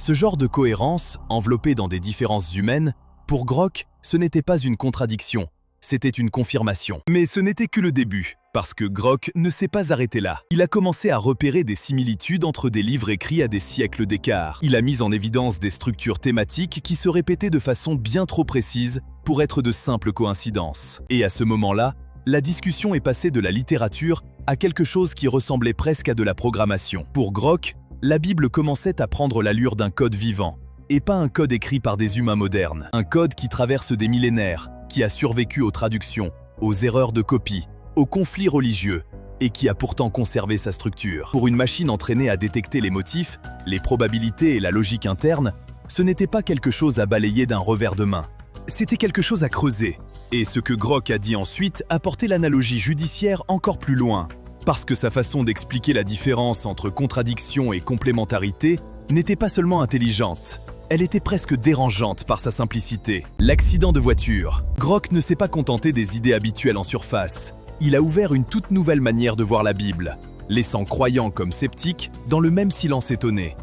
Ce genre de cohérence, enveloppée dans des différences humaines, pour Grok, ce n'était pas une contradiction, c'était une confirmation. Mais ce n'était que le début, parce que Grok ne s'est pas arrêté là. Il a commencé à repérer des similitudes entre des livres écrits à des siècles d'écart. Il a mis en évidence des structures thématiques qui se répétaient de façon bien trop précise pour être de simples coïncidences. Et à ce moment-là, la discussion est passée de la littérature à quelque chose qui ressemblait presque à de la programmation. Pour Grok, la Bible commençait à prendre l'allure d'un code vivant, et pas un code écrit par des humains modernes. Un code qui traverse des millénaires, qui a survécu aux traductions, aux erreurs de copie, aux conflits religieux, et qui a pourtant conservé sa structure. Pour une machine entraînée à détecter les motifs, les probabilités et la logique interne, ce n'était pas quelque chose à balayer d'un revers de main. C'était quelque chose à creuser. Et ce que Grok a dit ensuite a porté l'analogie judiciaire encore plus loin, parce que sa façon d'expliquer la différence entre contradiction et complémentarité n'était pas seulement intelligente, elle était presque dérangeante par sa simplicité. L'accident de voiture. Grok ne s'est pas contenté des idées habituelles en surface. Il a ouvert une toute nouvelle manière de voir la Bible, laissant croyants comme sceptiques dans le même silence étonné.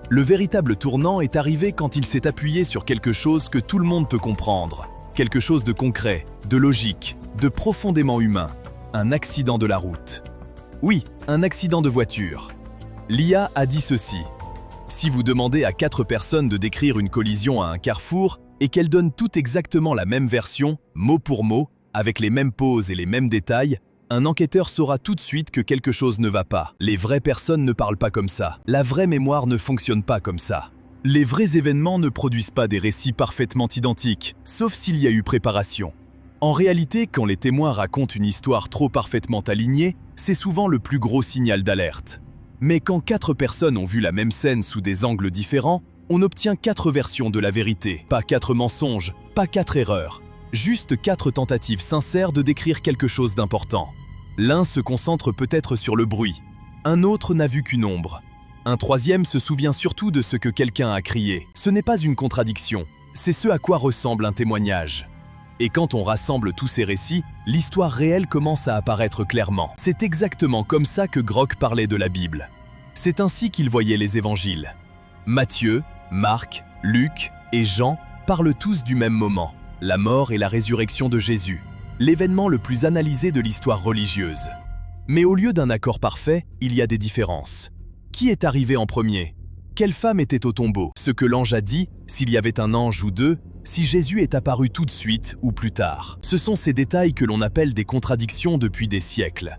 Le véritable tournant est arrivé quand il s'est appuyé sur quelque chose que tout le monde peut comprendre. Quelque chose de concret, de logique, de profondément humain. Un accident de la route. Oui, un accident de voiture. L'IA a dit ceci. Si vous demandez à 4 personnes de décrire une collision à un carrefour et qu'elles donnent toutes exactement la même version, mot pour mot, avec les mêmes pauses et les mêmes détails, un enquêteur saura tout de suite que quelque chose ne va pas. Les vraies personnes ne parlent pas comme ça. La vraie mémoire ne fonctionne pas comme ça. Les vrais événements ne produisent pas des récits parfaitement identiques, sauf s'il y a eu préparation. En réalité, quand les témoins racontent une histoire trop parfaitement alignée, c'est souvent le plus gros signal d'alerte. Mais quand 4 personnes ont vu la même scène sous des angles différents, on obtient 4 versions de la vérité. Pas 4 mensonges, pas 4 erreurs. Juste 4 tentatives sincères de décrire quelque chose d'important. L'un se concentre peut-être sur le bruit. Un autre n'a vu qu'une ombre. Un troisième se souvient surtout de ce que quelqu'un a crié. Ce n'est pas une contradiction, c'est ce à quoi ressemble un témoignage. Et quand on rassemble tous ces récits, l'histoire réelle commence à apparaître clairement. C'est exactement comme ça que Grok parlait de la Bible. C'est ainsi qu'il voyait les évangiles. Matthieu, Marc, Luc et Jean parlent tous du même moment, la mort et la résurrection de Jésus, l'événement le plus analysé de l'histoire religieuse. Mais au lieu d'un accord parfait, il y a des différences. Qui est arrivé en premier? Quelle femme était au tombeau? Ce que l'ange a dit, s'il y avait un ange ou deux, si Jésus est apparu tout de suite ou plus tard. Ce sont ces détails que l'on appelle des contradictions depuis des siècles.